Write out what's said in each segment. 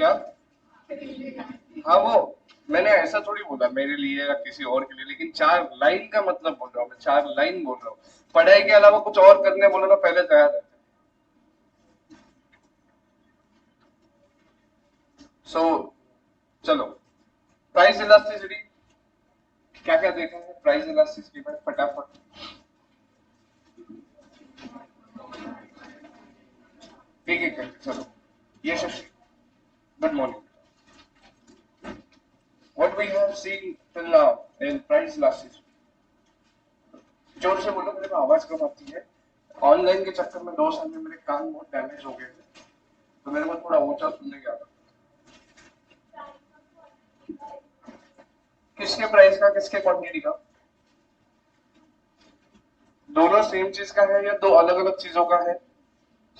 क्या? हाँ वो मैंने ऐसा थोड़ी बोला मेरे लिए या किसी और के लिए, लेकिन 4 लाइन का मतलब बोल रहा हूँ मैं, 4 लाइन बोल रहा हूँ। पढ़ाई के अलावा कुछ और करने बोलो ना पहले तैयार रहते। सो चलो, प्राइस इलास्टिसिटी क्या क्या देखा है प्राइस इलास्टिसिटी में फटाफट। एक एक करके चलो। ये Shashi, good morning. What we have seen till now in price elasticity. जोर से बोलो, मेरे को आवाज कम आती है। ऑनलाइन के चक्कर में 2 साल में मेरे कान बहुत डैमेज हो गए थे, तो मेरे को थोड़ा ऊंचा सुनने की आदत। किसके प्राइस का, किसके क्वांटिटी का? दोनों सेम चीज का है या दो अलग अलग चीजों का है?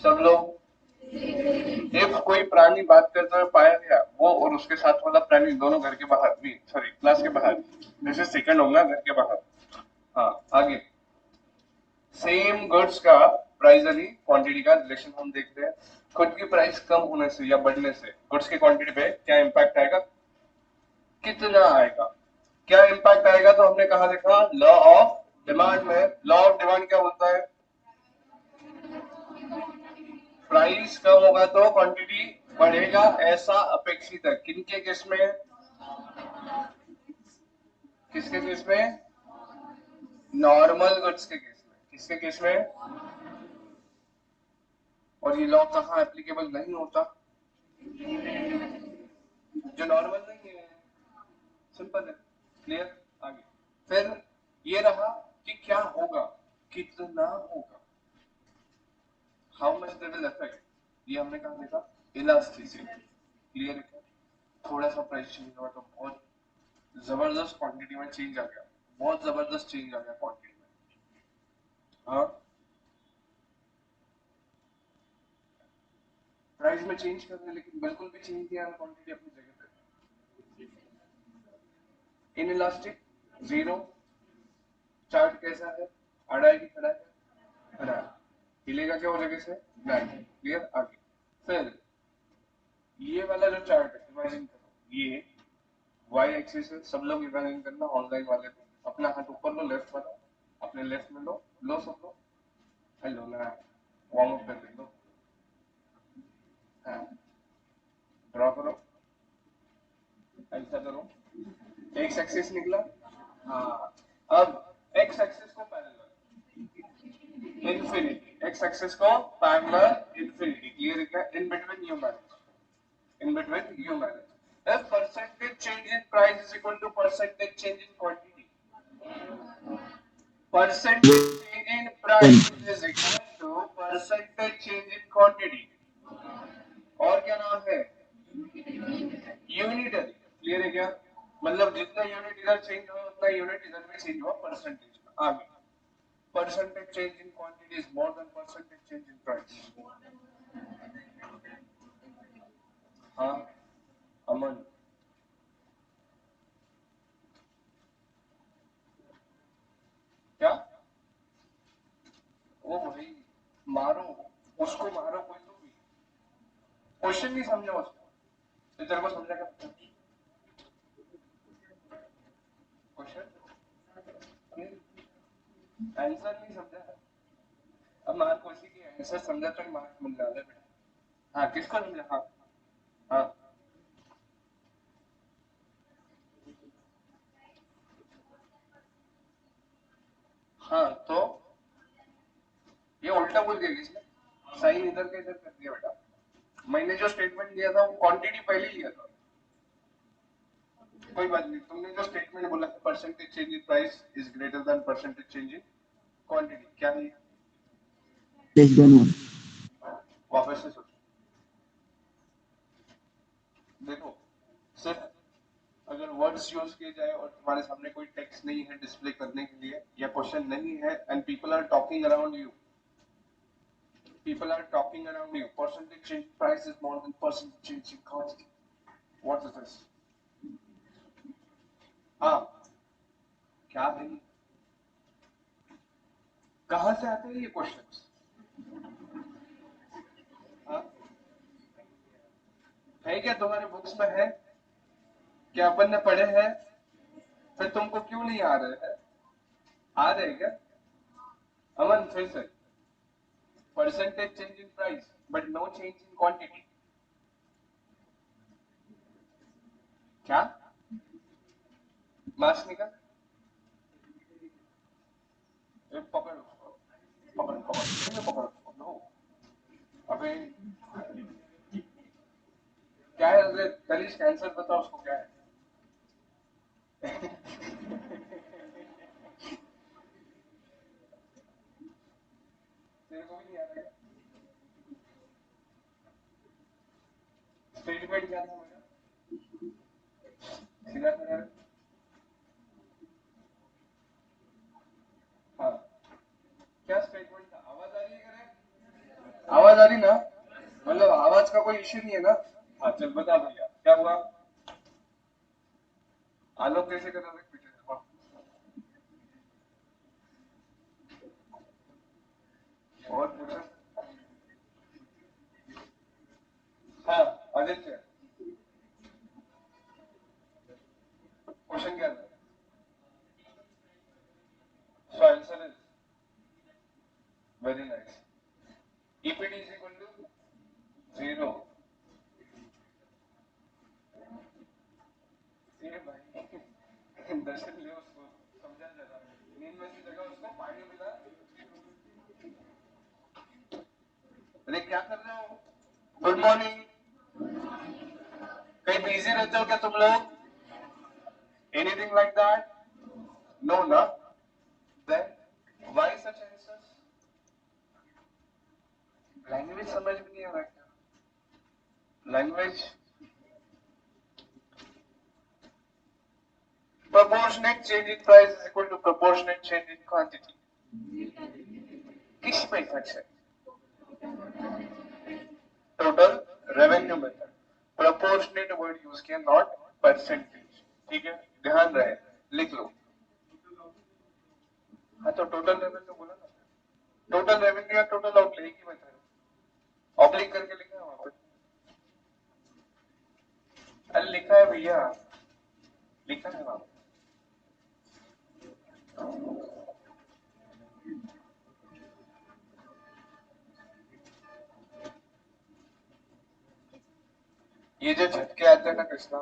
सब लोग, इफ कोई प्राणी बात करते हुए पाया गया, वो और उसके साथ वाला प्राणी दोनों घर के बाहर भी, सॉरी क्लास के बाहर, जैसे सेकंड होगा घर के बाहर। हाँ आगे, सेम गुड्स का प्राइस यानी क्वांटिटी का रिलेशन हम देखते हैं। खुद की प्राइस कम होने से या बढ़ने से गुड्स की क्वांटिटी पे क्या इंपैक्ट आएगा, कितना आएगा, क्या इंपैक्ट आएगा? तो हमने कहा देखा, लॉ ऑफ डिमांड में। लॉ ऑफ डिमांड क्या बोलता है? प्राइस कम होगा तो क्वांटिटी बढ़ेगा, ऐसा अपेक्षित है। किनके केस में? किसके केस में? नॉर्मल गुड्स के केस में। किसके केस में? और ये लॉ कहाँ एप्लीकेबल नहीं होता? जो नॉर्मल नहीं है। सिंपल है, क्लियर। आगे फिर ये रहा कि क्या होगा, कितना होगा, how much they will affect. ये हमने कहा देखा, इलास्टिसिटी। क्लियर है क्या? थोड़ा सा प्राइस चेंज हुआ तो बहुत जबरदस्त क्वांटिटी में चेंज आ गया, बहुत जबरदस्त चेंज आ गया क्वांटिटी में। हाँ, प्राइस में चेंज कर रहे लेकिन बिल्कुल भी चेंज नहीं आ रहा, क्वांटिटी अपनी जगह पे। In elastic, zero. चार्ट कैसा है? आड़ा है कि खड़ा है? खड़ा है। हिलेगा क्या वो जगह से? नहीं। क्लियर। आगे फिर ये वाला जो चार्ट है, इमेजिन करो ये वाई एक्सिस है। सब लोग इमेजिन करना, ऑनलाइन वाले को अपना हाथ ऊपर लो, लेफ्ट वाला अपने लेफ्ट में लो, लो सब लो। हेलो ना, वार्म अप कर लो। हाँ, ड्रॉ करो, ऐसा करो, एक्स एक्सिस निकला। हाँ, अब एक्स एक्सिस को पैरेलल इन्फिनिटी, एक्स एक्सिस को पैरेलल इन्फिनिटी। क्लियर है क्या? In between you manage, in between you manage. If percentage change in price is equal to percentage change in quantity, percentage change in price is equal to percentage change in quantity. और क्या नाम है? Unitary. Clear है क्या? मतलब जितना unit इधर change हुआ उतना यूनिट इधर भी चेंज हुआ परसेंटेज में। आगे, percentage change in quantity is more than percentage change in price. हाँ अमन, क्या? ओ भाई, मारो उसको, मारो कोई तो भी। क्वेश्चन नहीं समझा उसको, तो तेरे को समझा क्या? क्वेश्चन आंसर नहीं समझा। अब मार्क उसी की आंसर समझा तो मार्क मिल रहा है बेटा। हाँ किसको समझा? हाँ हाँ हाँ, तो ये उल्टा बोल दिया किसने? साइन इधर का इधर कर दिया बेटा। मैंने जो स्टेटमेंट दिया था वो क्वांटिटी पहले ही लिया था। कोई बात नहीं, तुमने जो स्टेटमेंट बोला percentage change in price is greater than percentage change in quantity, क्या है? less than 1. वापस से सोचो, देखो सिर्फ अगर वर्ड्स यूज किए जाए और तुम्हारे सामने कोई टेक्स्ट नहीं है डिस्प्ले करने के लिए या क्वेश्चन नहीं है, and people are talking around you, people are talking around you, percentage change price is more than percentage change in quantity, what is this? हाँ, क्या भाई, कहां से आते हैं ये क्वेश्चंस? हाँ, है क्या तुम्हारे बुक्स में है? क्या अपन ने पढ़े हैं? फिर तुमको क्यों नहीं आ रहे हैं? आ रहे हैं क्या? अमन फिर से, percentage change in price but no change in quantity. क्या? मार्क्स निकल, पकड़ उसको, पकड़ पकड़ पकड़ उसको, नो। अबे क्या है? अरे तनिष कैंसर बताओ उसको क्या है? तेरे को भी नहीं आता क्या? स्टेटमेंट क्या था मेरा? सीधा खड़ा है। हाँ, क्या स्टेटमेंट था? आवाज आ रही है क्या? आवाज आ रही ना? मतलब आवाज का कोई इश्यू नहीं है ना? हाँ चल बता भैया क्या हुआ? आलोक कैसे कर रहा था पीछे से? हाँ। और पूछो। हाँ आदित्य, क्वेश्चन क्या था? So answer is very nice. EPD is equal to 0। ये भाई दर्शन ले उसको, समझा जरा। नींद में से जगह उसको पानी मिला। अरे क्या कर रहे हो? Good morning. कहीं बिजी रहते हो क्या तुम लोग? Anything like that? नो ना? Then why such answers? Language समझ में नहीं आ रहा क्या? Language proportionate change in price is equal to proportionate change in quantity. किस मेथड से? Total revenue method. Proportionate word use किया, नॉट परसेंटेज। ठीक है, ध्यान रहे, लिख लो। हाँ तो टोटल रेवेन्यू बोला ना, टोटल रेवेन्यू या टोटल आउटले एक ही मेथड है। ऑब्लिक करके लिखा है वहां पे। अरे लिखा है भैया, लिखा है वहां पे। ये जो झटके आते हैं ना कृष्णा,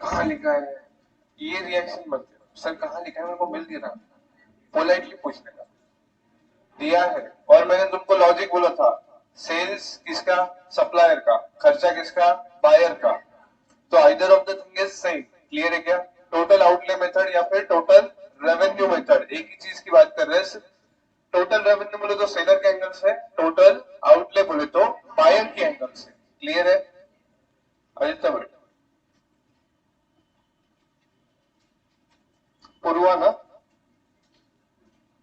कहाँ लिखा है? ये रिएक्शन मत दो सर, कहाँ लिखा है मेरे को मिल नहीं रहा। पोलाइटली पूछने का दिया है। और मैंने तुमको लॉजिक बोला था, सेल्स किसका? सप्लायर का। खर्चा किसका? बायर का। तो either of the thing is same. Clear है क्या? टोटल आउटले मेथड या फिर टोटल रेवेन्यू मेथड, एक ही चीज की बात कर रहे हैं। टोटल रेवेन्यू बोले तो सेलर के एंगल से, टोटल आउटले बोले तो बायर के एंगल से। क्लियर है आदित्य भाई? पूर्वा ना?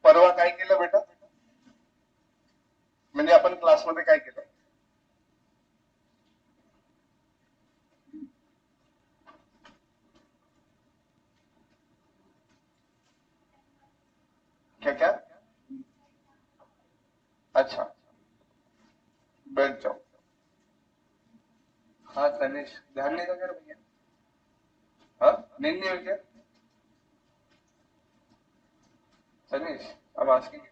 परवा काय केलं बेटा? म्हणजे आपण क्लासमध्ये काय केलं? क्या क्या? अच्छा, बैठ जाओ। हाँ तनिष, ध्यान नहीं था कर भैया? हाँ, नींद नहीं हुई क्या तनिष? अब आस्किंग यू,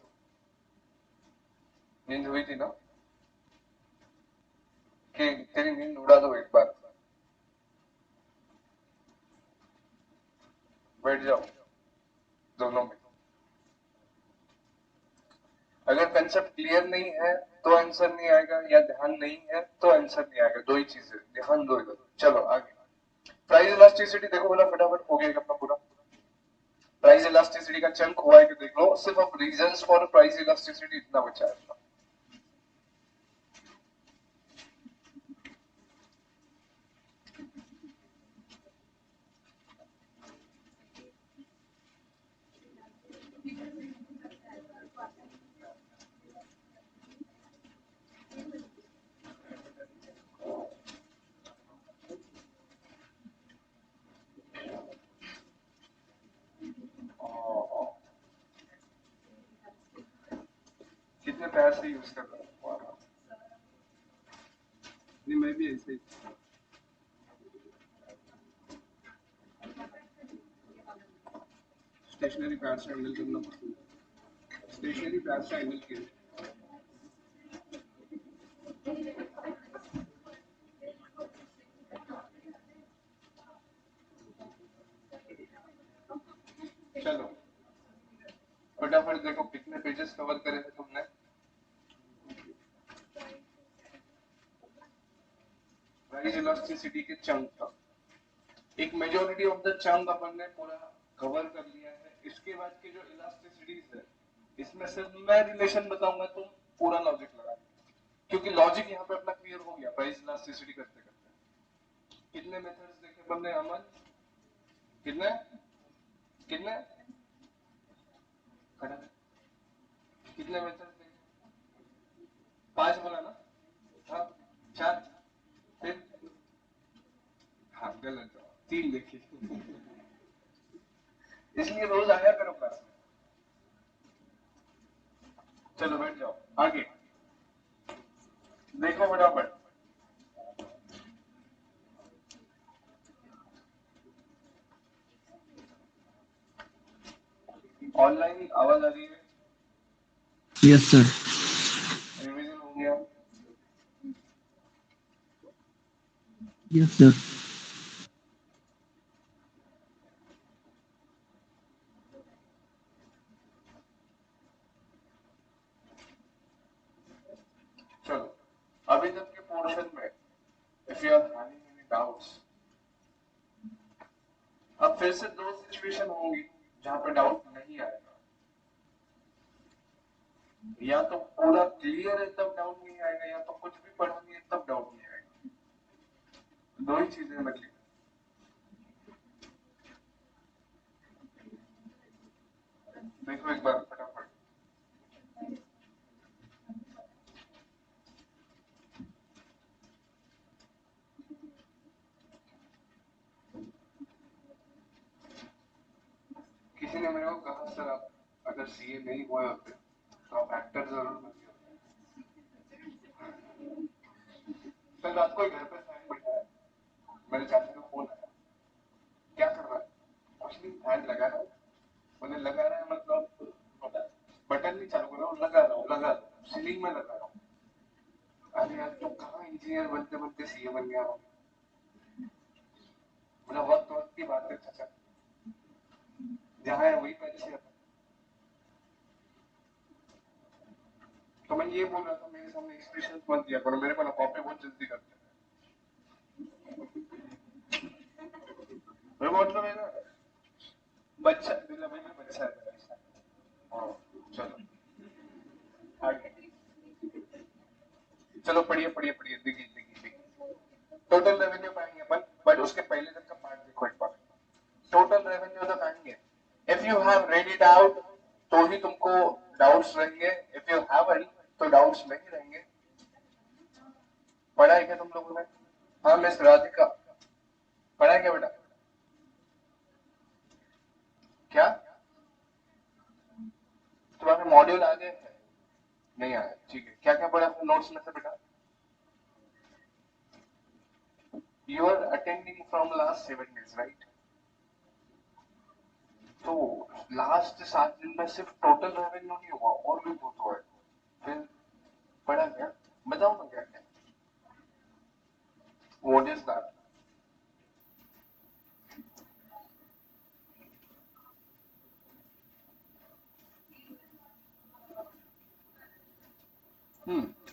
नींद हुई थी ना? कि तेरी नींद उड़ा दो एक बार। बैठ जाओ दोनों में। अगर कंसेप्ट क्लियर नहीं है तो आंसर नहीं आएगा, या ध्यान नहीं है तो आंसर नहीं आएगा। दो ही चीजें, ध्यान दो इधर। चलो आगे। प्राइस इलास्टिसिटी देखो बोला, फटाफट हो गया अपना पूरा। प्राइस इलास्टिसिटी का चंक हुआ है कि देख लो, सिर्फ अब रीजंस फॉर प्राइस इलास्टिसिटी इतना बचा है। कितने प्यार से यूज कर रहा हूँ। नहीं मैं भी ऐसे ही स्टेशनरी प्यार से हैंडल करना पसंद है। स्टेशनरी प्यार से हैंडल किया। चलो फटाफट देखो कितने पेजेस कवर करे थे तुमने। प्राइस इलास्टिसिटी के चंक का एक मेजॉरिटी ऑफ द चंक अपन ने पूरा कवर कर लिया है। इसके बाद के जो इलास्टिसिटीज है इसमें सिर्फ मैं रिलेशन बताऊंगा, तुम पूरा लॉजिक लगा, क्योंकि लॉजिक यहाँ पे अपना क्लियर हो गया प्राइस इलास्टिसिटी करते करते। कितने मेथड्स देखे अपन ने अमन? कितने कितने खड़ा है? कितने मेथड्स देखे? 5 बोला ना? हाँ 4 फिर हाँ गलत जवाब, 3 देखे। इसलिए रोज आया करो क्लास में। चलो बैठ जाओ आगे देखो फटाफट। ऑनलाइन आवाज आ रही है? Yes sir. रिवीजन हो गया? Yes sir. चलो अभी तक के पोर्शन में if you are having any doubts, अब फिर से 2 सिचुएशन होंगी जहां पे डाउट नहीं आएगा। या तो पूरा क्लियर है तब डाउट नहीं आएगा, या तो कुछ भी पढ़ा नहीं है तब डाउट नहीं आएगा। 2 ही चीजें मतलब। देखो एक बार फटाफट। किसी ने मेरे को कहा सर आप अगर सीए नहीं हुए होते तो आप एक्टर जरूर बनते होते। कल रात को घर पे फैन बैठा है, मेरे चाचा का फोन आया, क्या कर रहा है? कुछ नहीं, फैन लगा रहा है। उन्हें लगा रहा है मतलब बटन नहीं चालू कर रहा हूँ, लगा रहा हूँ सीलिंग में लगा रहा हूँ। अरे यार तुम कहाँ इंजीनियर बनते बनते सीए बन गया हो? मतलब वक्त वक्त की बात है चाचा, जहाँ है वही पे अच्छे है। तो मैं ये बोल रहा था मेरे सामने एक्सप्रेशन मत दिया करो, मेरे को ना कॉपी बहुत जल्दी करते हैं। मतलब है ना बच्चा दिल में बच्चा है। हाँ चलो आगे। चलो पढ़िए पढ़िए पढ़िए, देखिए देखिए देखिए टोटल रेवेन्यू पाएंगे अपन, बट उसके पहले तक का पार्ट देखो एक बार। टोटल रेवेन्यू तो पाएंगे, if you have read it out तो ही तुमको डाउट्स रहेंगे, इफ यू हैवंट तो डाउट्स नहीं रहेंगे। पढ़ा है क्या तुम लोगों ने? हाँ मिस राधिका, पढ़ा है क्या बेटा? क्या तुम्हारे मॉड्यूल आ गए हैं? नहीं आया, ठीक है। क्या क्या पढ़ा नोट्स में से बेटा? You are attending from last 7 days right? तो लास्ट 7 दिन में सिर्फ टोटल रेवेन्यू नहीं हुआ, और भी बहुत हुआ है। फिर पढ़ा क्या? बताओ ना क्या क्या। What is that?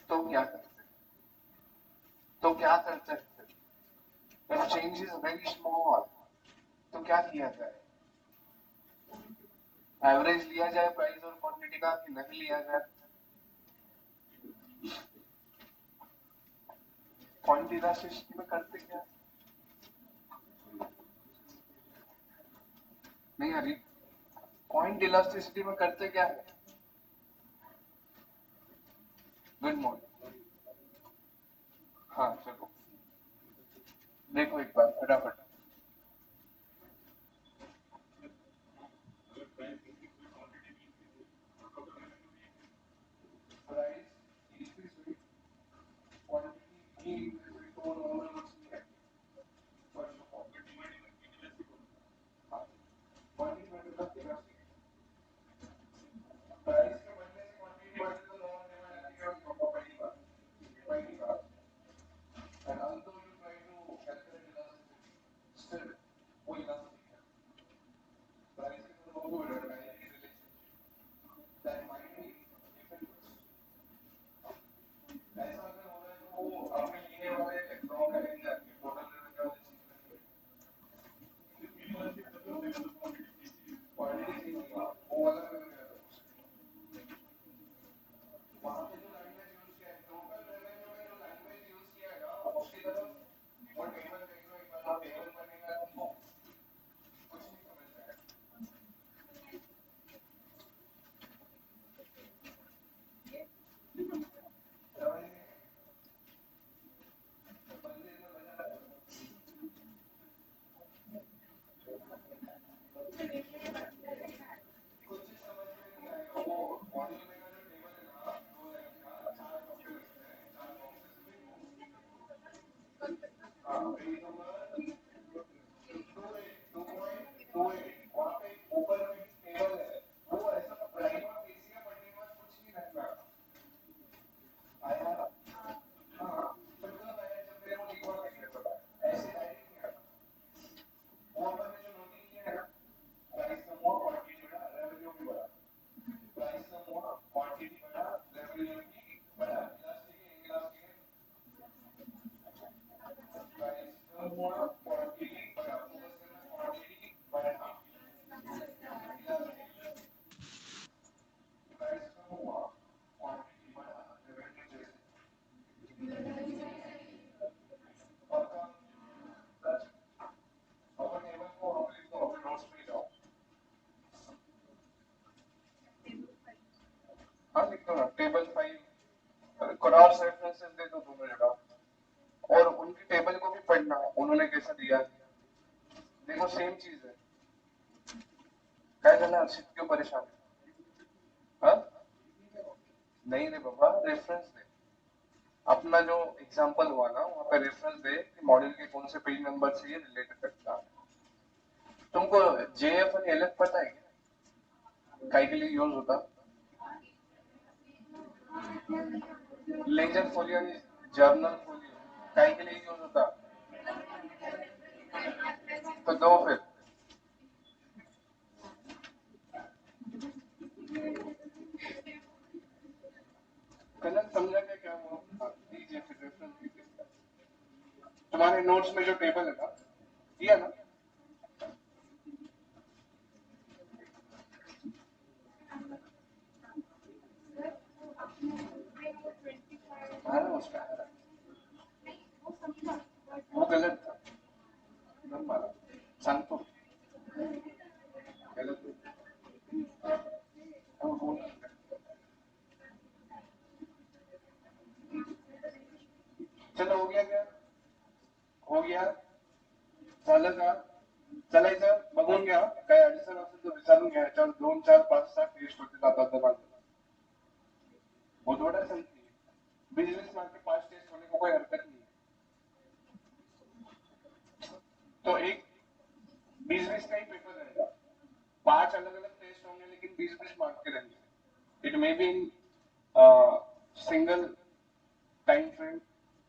तो क्या करते? तो क्या करते हैं? If change is very small तो क्या किया जाए? एवरेज लिया जाए प्राइस और क्वांटिटी का कि नहीं लिया जाए? क्वांटिटी इलास्टिसिटी में करते क्या? नहीं हरी, पॉइंट इलास्टिसिटी में करते क्या है? Good morning. हाँ चलो देखो एक बार फटाफट। प्राइस इंक्रीज हुई, क्वांटिटी भी इंक्रीज हुई, वहाँ पे ऊपर में टेबल है, वो ऐसा प्राइम और एशिया पढ़ने के बाद कुछ नहीं रहता आया। हाँ मतलब आया जब मेरे को एक बार देखने पड़ा ऐसे डायरेक्ट नहीं आता। वो अपन ने जो नोटिंग किया है ना, प्राइस कम हुआ क्वांटिटी बढ़ा रेवेन्यू भी बढ़ा, प्राइस कम हुआ क्वांटिटी बढ़ा रेवेन्यू भी बढ़ा, इलास्टिक प्राइस कम हुआ क्वांटिटी बढ़ा, फोकस करना क्वांटिटी बढ़ा, प्राइस कम हुआ क्वांटिटी बढ़ा रेवेन्यू जैसे और कम अपन टेबल को हम लिख दो अपने नोट्स में जाओ। हाँ लिख दो ना टेबल 5 क्रॉस रेफरेंसेस दे दो दोनों जगह और उनकी टेबल को भी पढ़ना उन्होंने कैसा दिया है। देखो सेम चीज है, क्या करना अर्षित क्यों परेशान है? हाँ नहीं रे बाबा रेफरेंस दे, अपना जो एग्जांपल हुआ ना वहाँ पे रेफरेंस दे कि मॉड्यूल के कौन से पेज नंबर से ये रिलेट करता है। तुमको जेएफ एंड एलएफ पता है क्या काय के लिए यूज होता? लेजर फोलियो यानी जर्नल फोलियो काय के लिए यूज होता? तो दो फिर गलत समझा क्या हुआ? दीजिए फिर रेफरेंस दीजिए। तुम्हारे नोट्स में जो टेबल है ना दिया ना, उसका वो गलत था, सांगतो गलत चलो हो गया क्या? हो गया झालं का? चलायचं बघून घ्या काय अडचण असेल तर विचारून घ्या, याच्यावर 2 4 5 6 टेस्ट होते जातात बहुत बड़ा संख्या है, बिजनेस मान के 5 टेस्ट होने को कोई हरकत नहीं है। तो एक 20-20 का ही पेपर रहेगा, 5 अलग अलग टेस्ट होंगे लेकिन 20-20 मार्क के रहेंगे। It may be in single time frame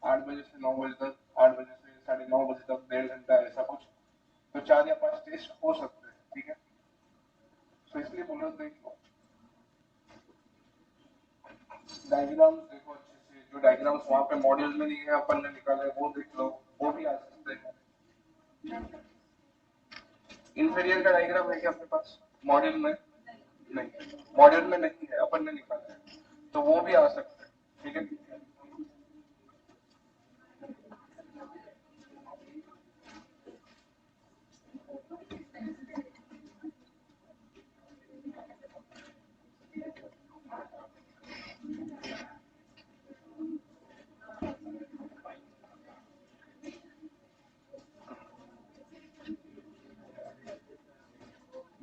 8 बजे से 9 बजे तक, 8 बजे से 9:30 बजे तक, 1.5 घंटा ऐसा कुछ, तो 4 या 5 टेस्ट हो सकते हैं, ठीक है। तो इसलिए बोल रहा हूँ देख लो डायग्राम्स देखो अच्छे से, जो डायग्राम्स वहां पे मॉड्यूल में नहीं है अपन ने निकाले वो देख लो, वो भी आ सकते हैं। इंफीरियर का डायग्राम है क्या अपने पास मॉड्यूल में? नहीं मॉड्यूल में नहीं है, अपन ने निकाला है, तो वो भी आ सकते हैं, ठीक है।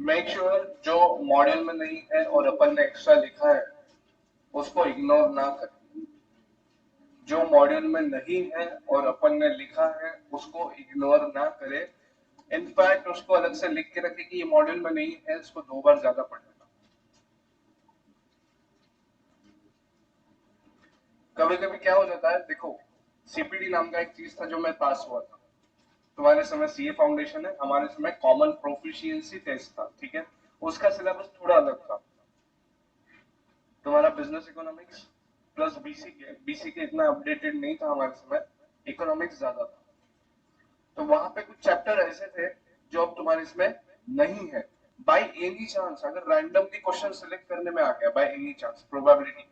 मेक श्योर जो मॉड्यूल में नहीं है और अपन ने एक्स्ट्रा लिखा है उसको इग्नोर ना करें, जो मॉड्यूल में नहीं है और अपन ने लिखा है उसको इग्नोर ना करें, इनफैक्ट उसको अलग से लिख के रखें कि ये मॉड्यूल में नहीं है, इसको 2 बार ज्यादा पढ़ना। कभी कभी क्या हो जाता है देखो, सीपीडी नाम का एक चीज था जो मैं पास हुआ था, तुम्हारे समय सीए फाउंडेशन है, हमारे समय कॉमन प्रोफिशिएंसी टेस्ट था, ठीक है। उसका सिलेबस थोड़ा अलग था, तुम्हारा business economics plus BCK, BCK इतना अपडेटेड नहीं था हमारे समय, इकोनॉमिक्स ज्यादा था। तो वहां पे कुछ चैप्टर ऐसे थे जो अब तुम्हारे इसमें नहीं है, बाय एनी चांस अगर रैंडमली क्वेश्चन सिलेक्ट करने में आ गया, by any chance, probability,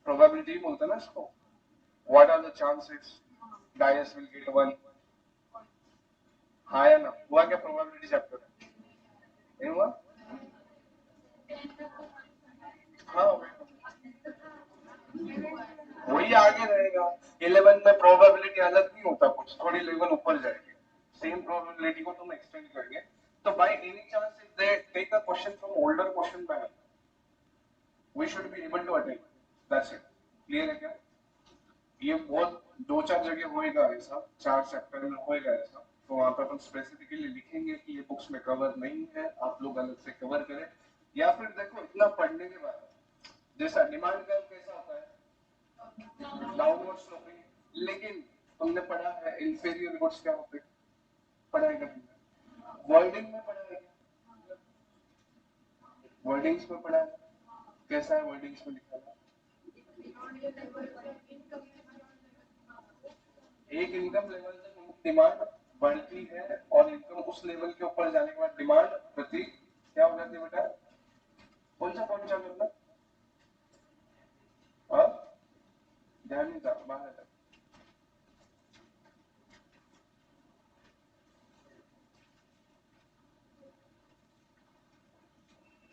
probability बोलते हैं ना इसको, what are the chances dice will get one, हाँ या ना, हुआ क्या प्रोबेबिलिटी चैप्टर है? नहीं हुआ? हाँ वही आगे रहेगा। 11 में प्रोबेबिलिटी अलग नहीं होता, कुछ थोड़ी लेवल ऊपर जाएगी, सेम प्रोबेबिलिटी को तुम एक्सटेंड करेंगे, तो by any chance if they take a question from older question bank we should be able to attend, that's it. Clear है क्या? ये बहुत दो चार जगह होएगा ऐसा, 4 चैप्टर में होएगा ऐसा, तो वहां पे अपन स्पेसिफिकली लिखेंगे कि ये बुक्स में कवर नहीं है, आप लोग अलग से कवर करें। या फिर देखो इतना पढ़ने के बाद जैसा डिमांड कर्व कैसा होता है, डाउनवर्ड स्लोपिंग, लेकिन तुमने पढ़ा है इंफीरियर गुड्स क्या होते हैं, पढ़ा है क्या? वर्डिंग में पढ़ा है, वर्डिंग्स में पढ़ा है, कैसा है वर्डिंग्स में लिखा है? एक इनकम लेवल तक उनकी डिमांड बढ़ती है और इनकम उस लेवल के ऊपर जाने के बाद डिमांड प्रति क्या हो जाती है बेटा? कौन सा पॉइंट चालू होता है? हाँ, ध्यान नहीं था, बाहर था।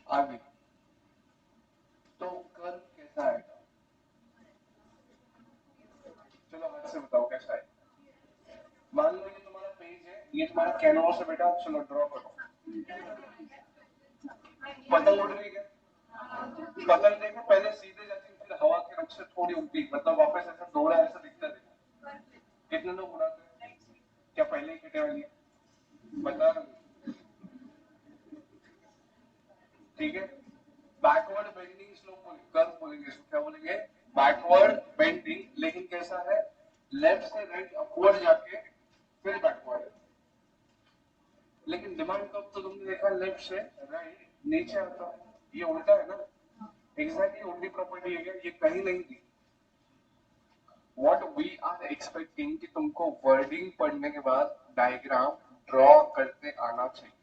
आगे तो कर्व कैसा आएगा? चलो हाथ से बताओ कैसा है। मान लो ये तुम्हारा पेज है, ये तुम्हारा कैनवास है बेटा, चलो ड्रॉ करो। पतंग उड़ रही है, पतंग देखो पहले सीधे जाती है, फिर हवा के रख से थोड़ी उड़ती, मतलब वापस ऐसा दौड़ा ऐसा दिखता है। कितने लोग उड़ाते हैं? क्या पहले ही कटे वाली है? बता रहा हूं। ठीक है, बैकवर्ड बेंडिंग स्लोप कर्व बोलेंगे इसको, क्या बोलेंगे? बैकवर्ड बेंडिंग, लेकिन कैसा है? लेफ्ट से राइट अपवर्ड जाके फिर बैकवर्ड। लेकिन डिमांड कर्व तो तुमने देखा लेफ्ट से राइट नीचे आता है, ये उल्टा है ना, एग्जैक्टली उल्टी प्रॉपर्टी है, ये कहीं नहीं थी। व्हाट वी आर एक्सपेक्टिंग कि तुमको वर्डिंग पढ़ने के बाद डायग्राम ड्रॉ करते आना चाहिए।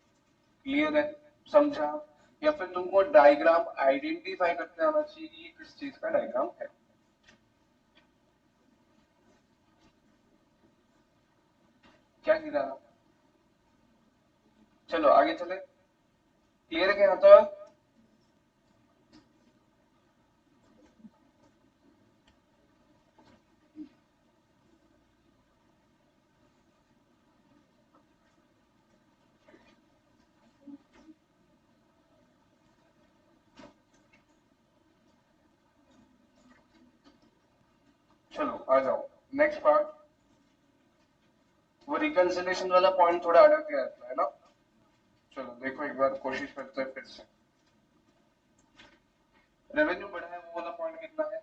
क्लियर है? समझा? या फिर तुमको डायग्राम आइडेंटिफाई करते आना चाहिए कि ये किस चीज का डायग्राम है। क्या गिरा? चलो आगे चले। क्लियर है क्या यहाँ तक? चलो आ जाओ नेक्स्ट पार्ट। वो रिकंसिलेशन वाला पॉइंट थोड़ा अटक गया था, है ना? चलो देखो एक बार कोशिश करते हैं फिर से। रेवेन्यू बढ़ा है, वो वाला पॉइंट कितना है?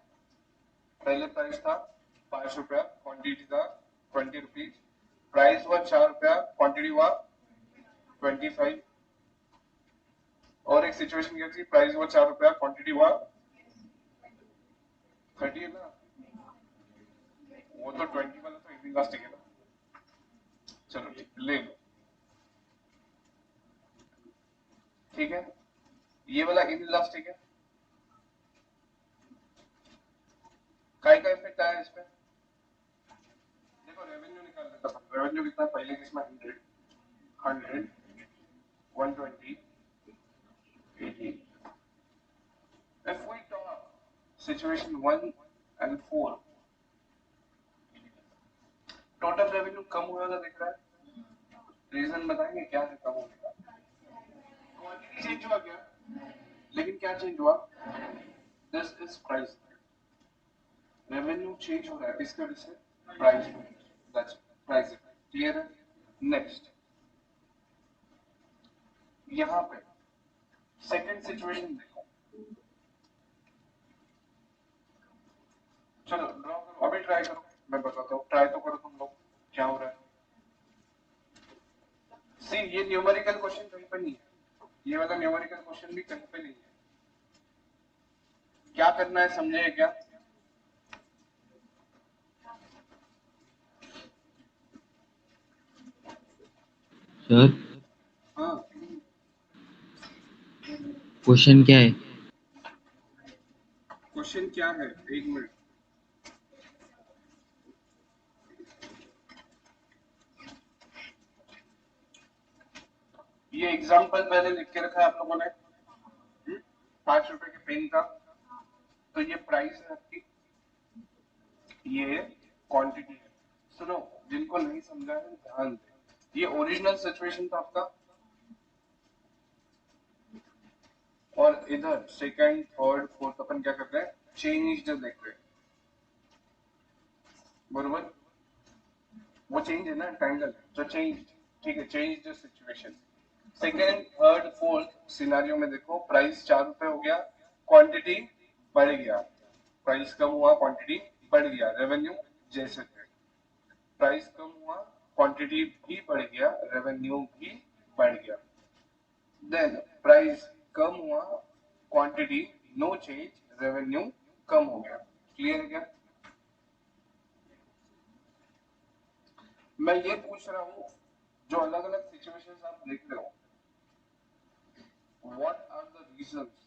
पहले प्राइस था 5 रुपया, क्वांटिटी था 20 रुपीज, प्राइस हुआ 4 रुपया, क्वांटिटी हुआ 25। और एक सिचुएशन क्या थी, प्राइस हुआ 4 रुपया, क्वांटिटी हुआ 30 है ना? वो तो 20 वाला तो इलास्टिक है ना। चलो ठीक ले लो। ठीक है, ये वाला इन इलास्टिक है। काय का इफेक्ट आया इस पे? देखो रेवेन्यू निकाल लेता हूं, रेवेन्यू कितना पहले किसमें? 100, 120, 80। If we talk situation 1 and 4, total revenue कम हुआ था दिख रहा है। रीजन बताएंगे क्या है कम होने का? क्वांटिटी चेंज हुआ क्या? लेकिन क्या चेंज हुआ? This is price. Revenue change हो रहा है इसके वजह से प्राइस, दैट्स प्राइस। क्लियर है? नेक्स्ट यहाँ पे सेकंड सिचुएशन देखो। चलो ड्रॉ करो, अभी ट्राई करो, मैं बताता हूँ, ट्राई तो करो तुम लोग क्या हो रहा है। सी ये न्यूमेरिकल क्वेश्चन कहीं पे नहीं है, ये वाला न्यूमेरिकल क्वेश्चन भी कहीं पे नहीं है। क्या करना है समझे क्या? सर हाँ, क्वेश्चन क्या है? क्वेश्चन क्या है, एक मिनट। ये एग्जाम्पल पहले लिख के रखा है आप लोगों ने। 5 रुपए के पेन का, तो ये प्राइस है आपकी, ये क्वांटिटी है। सुनो, जिनको नहीं समझा है ध्यान दे, ये ओरिजिनल सिचुएशन था आपका, और इधर सेकंड थर्ड फोर्थ अपन क्या कर रहे हैं? चेंज देख रहे हैं। बरोबर, वो चेंज है ना, ट्रायंगल, तो चेंज, ठीक है, change the situation. Second, third, fourth scenario में देखो, प्राइस 4 रुपए हो गया, क्वांटिटी बढ़ गया, प्राइस कम हुआ, क्वांटिटी बढ़ गया, रेवेन्यू जैसे थे, प्राइस कम हुआ, क्वांटिटी भी बढ़ गया, रेवेन्यू भी बढ़ गया। देन प्राइस कम हुआ, क्वांटिटी नो चेंज, रेवेन्यू कम हो गया। क्लियर है क्या? मैं ये पूछ रहा हूँ, जो अलग अलग सिचुएशंस आप देख रहे हो, what are the reasons?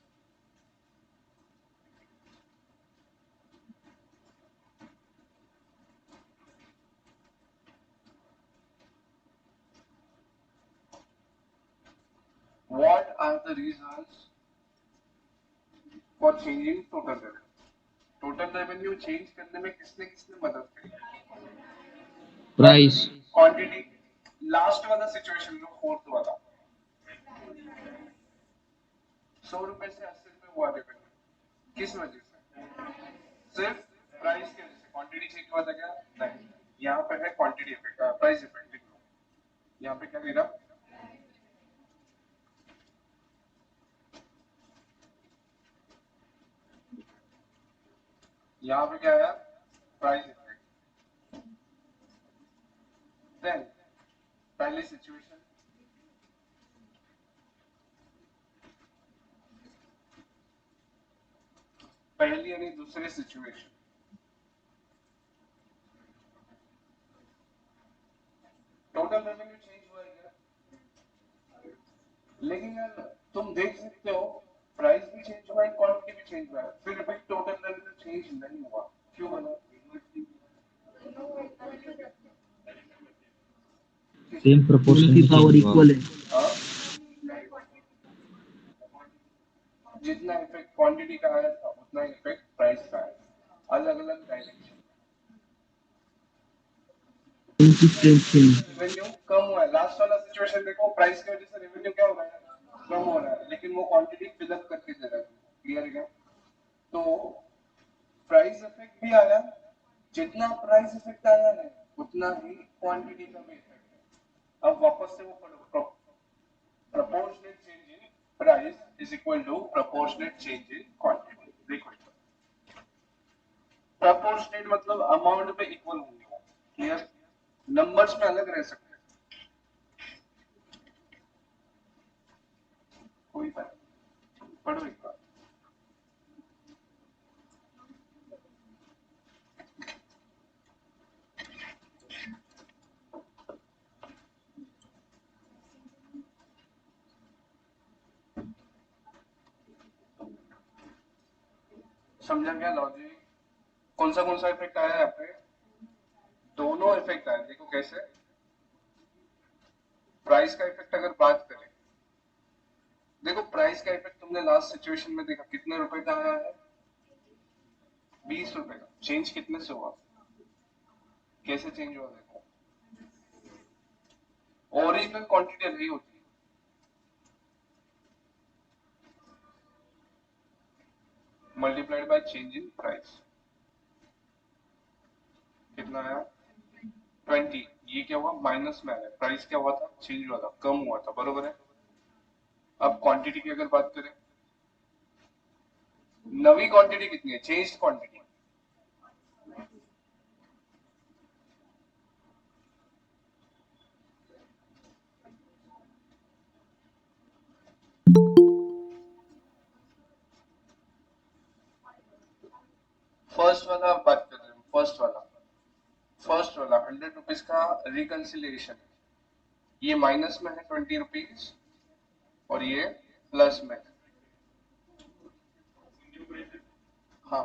What are the reasons for changing total revenue? Total revenue change करने में किसने किसने मदद करी? प्राइस। क्वांटिटी। लास्ट वाला सिचुएशन जो फोर्थ वाला, 100 रुपए से 80 रुपए हुआ रेवेन्यू, किस वजह से? सिर्फ प्राइस की वजह से। क्वांटिटी चेंज हुआ था क्या? नहीं। यहाँ पे है क्वांटिटी इफेक्ट, प्राइस इफेक्ट। यहाँ पे क्या गिरा? यहाँ पे क्या आया? Price effect. देन पहली सिचुएशन, पहली यानी दूसरी सिचुएशन, टोटल रेवेन्यू चेंज हुआ है क्या? लेकिन यार तुम देख सकते हो, प्राइस भी चेंज हुआ है, क्वांटिटी भी चेंज हुआ है, फिर भी टोटल रेवेन्यू चेंज नहीं हुआ, क्यों बना? सेम प्रोपोर्शन में पावर चेंज हुआ। इक्वल है। हाँ? जितना इफेक्ट क्वांटिटी का आया था उतना इफेक्ट प्राइस का आया, अलग अलग डायरेक्शन। रेवेन्यू कम हुआ है। लास्ट वाला सिचुएशन देखो, प्राइस की वजह से रेवेन्यू क्या हो रहा है? कम हो रहा है, लेकिन वो क्वांटिटी फिलअप करके दे रहा है। क्लियर है? तो प्राइस इफेक्ट भी आया, जितना प्राइस इफेक्ट आया है उतना ही क्वांटिटी का भी इफेक्ट है। अब वापस से वो पढ़ो, proportionate change in price is equal to proportionate change in quantity। देखो, proportionate मतलब अमाउंट पे इक्वल होंगे। क्लियर? नंबर्स में अलग रह सकते हैं, कोई बात नहीं। पढ़ो एक बार। समझा क्या लॉजिक? कौन सा इफेक्ट आया है यहाँ पे? दोनों इफेक्ट आए। देखो कैसे, प्राइस का इफेक्ट अगर बात करें, देखो प्राइस का इफेक्ट तुमने लास्ट सिचुएशन में देखा, कितने रुपए का आया है? 20 रुपए का। चेंज कितने से हुआ? कैसे चेंज हुआ? देखो, ओरिजिनल क्वांटिटी रही होती है, multiplied by change in price, कितना आया? 20। ये क्या हुआ? माइनस में आया। प्राइस क्या हुआ था? चेंज हुआ था, कम हुआ था, बरोबर है? अब क्वांटिटी की अगर बात करें, नवी क्वांटिटी कितनी है? Change quantity. फर्स्ट वाला बात कर रहे हैं, फर्स्ट वाला 100 रुपीज का रिकंसिलिएशन है। ये माइनस में है 20 रुपीज, और ये प्लस में है। हाँ,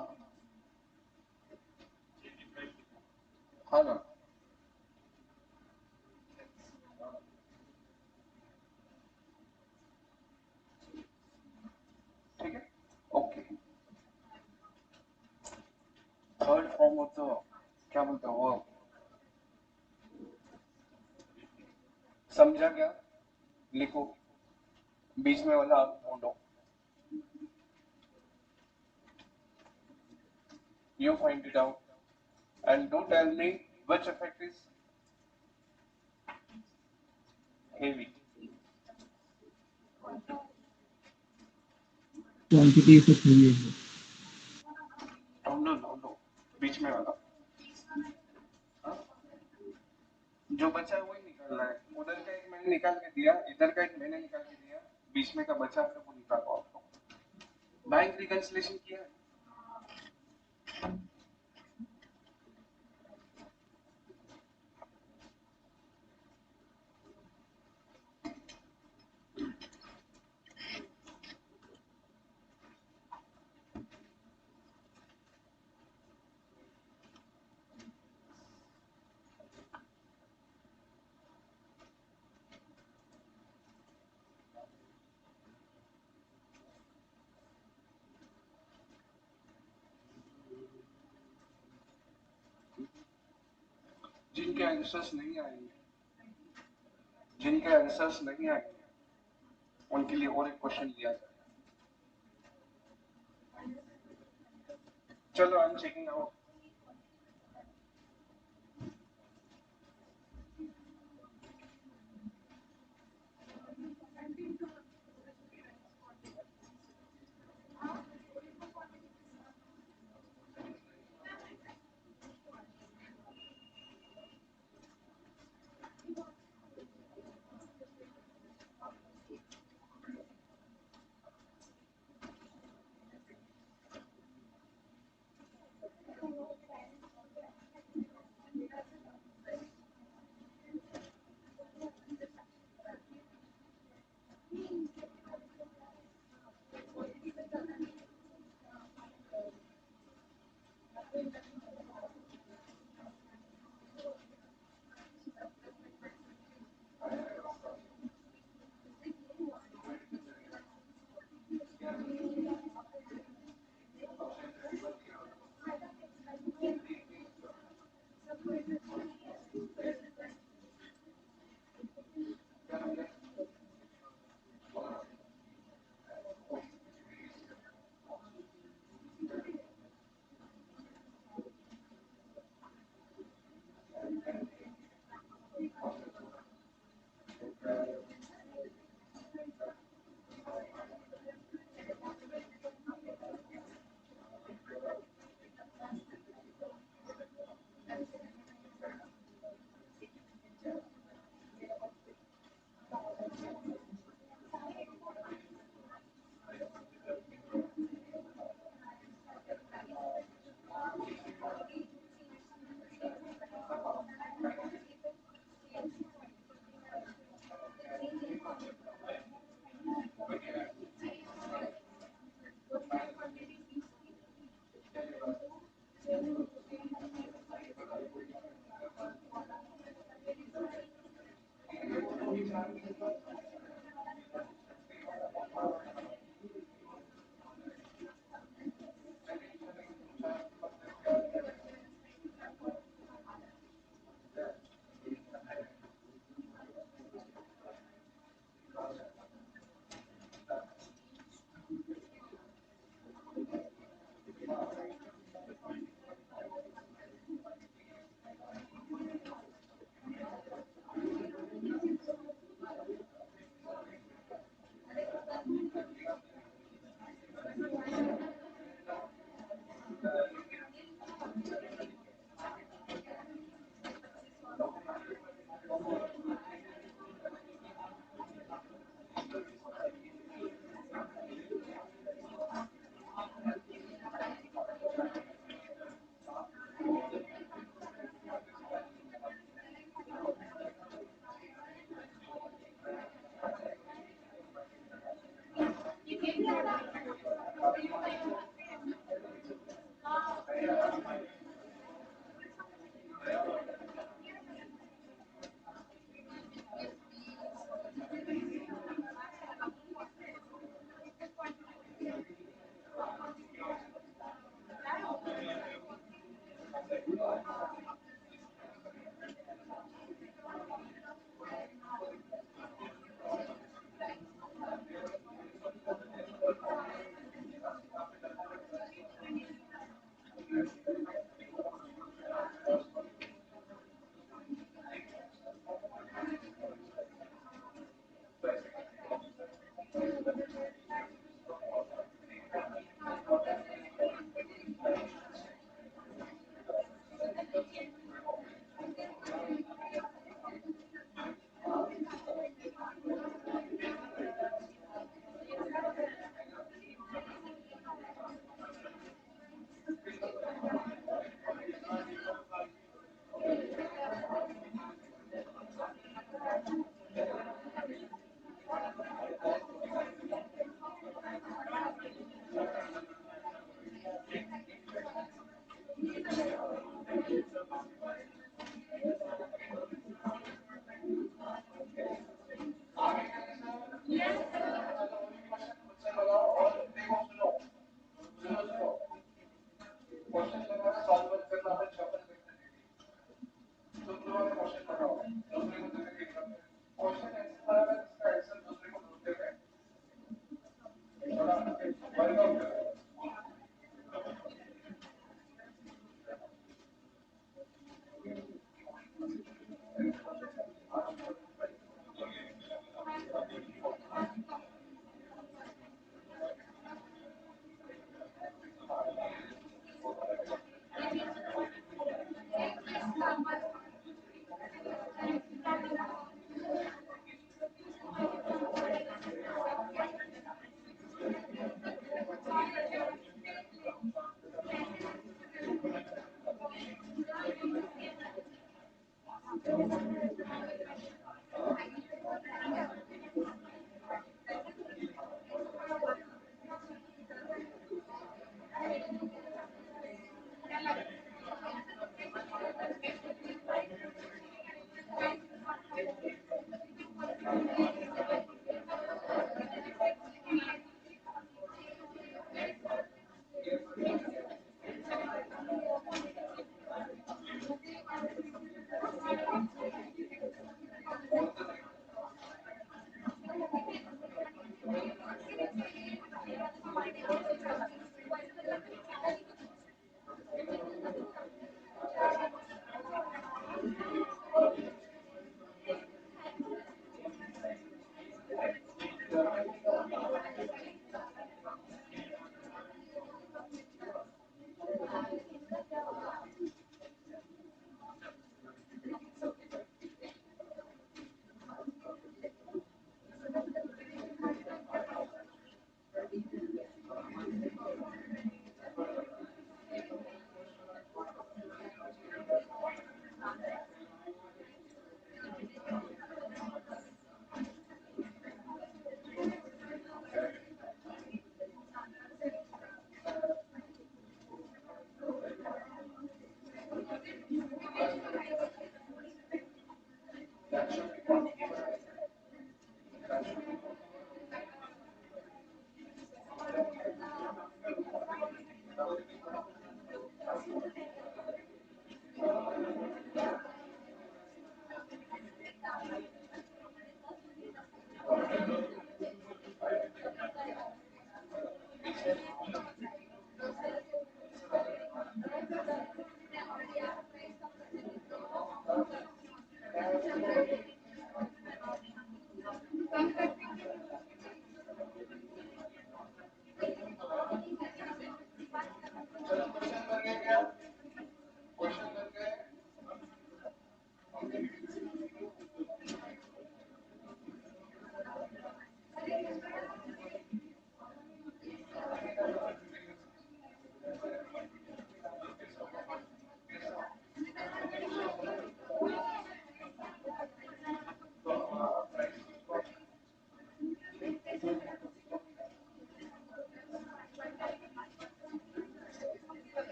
हाँ ना, ठीक है, okay. Third form of the, क्या बोलते हैं वो, समझा क्या? लिखो, बीच में वाला आप ढूंढो। You find it out. And do tell me which effect is heavy. Quantity effect हुई है ढूंढो बीच में वाला। हाँ? जो बचा है वही निकालना है। उधर का एक मैंने निकाल के दिया, इधर का एक मैंने निकाल के दिया, बीच में का बचा है वो निकालो आप लोग। बैंक रिकंसिलेशन किया है? जिनके आंसर्स नहीं आएंगे, जिनके आंसर्स नहीं आएंगे उनके लिए और एक क्वेश्चन लिया जाए। चलो आई एम चेकिंग आउट।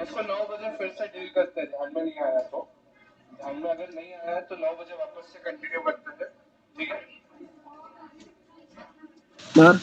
इसको 9 बजे फिर से डील करते हैं, ध्यान में नहीं आया तो। ध्यान में अगर नहीं आया तो 9 बजे वापस से कंटिन्यू करते हैं, ठीक है? सर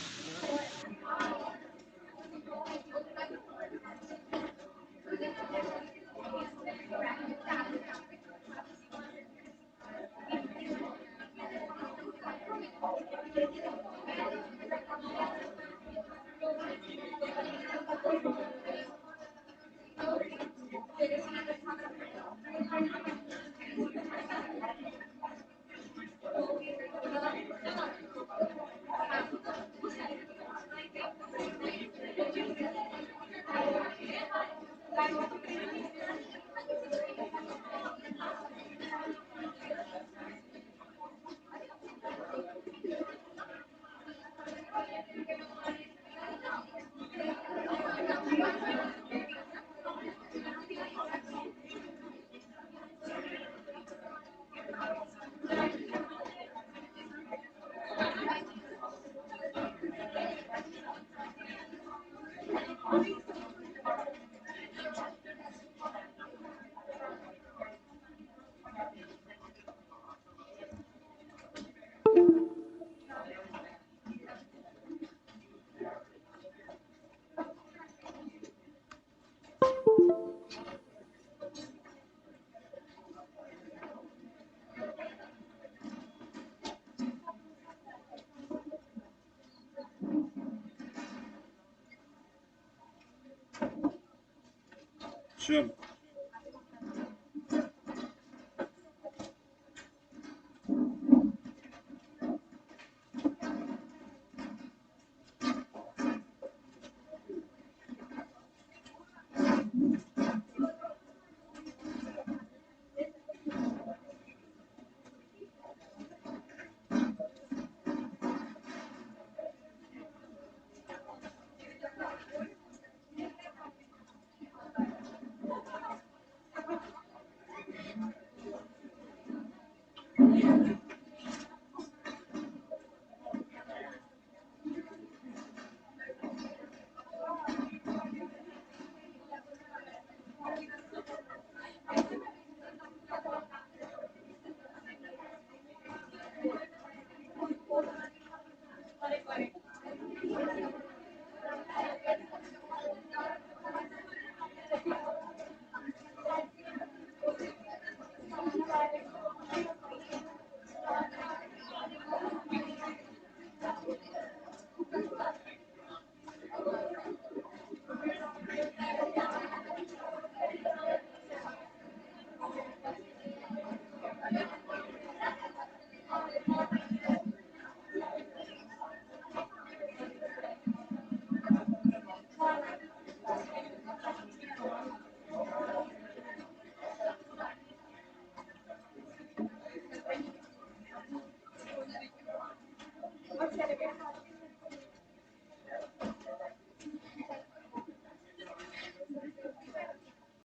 चलो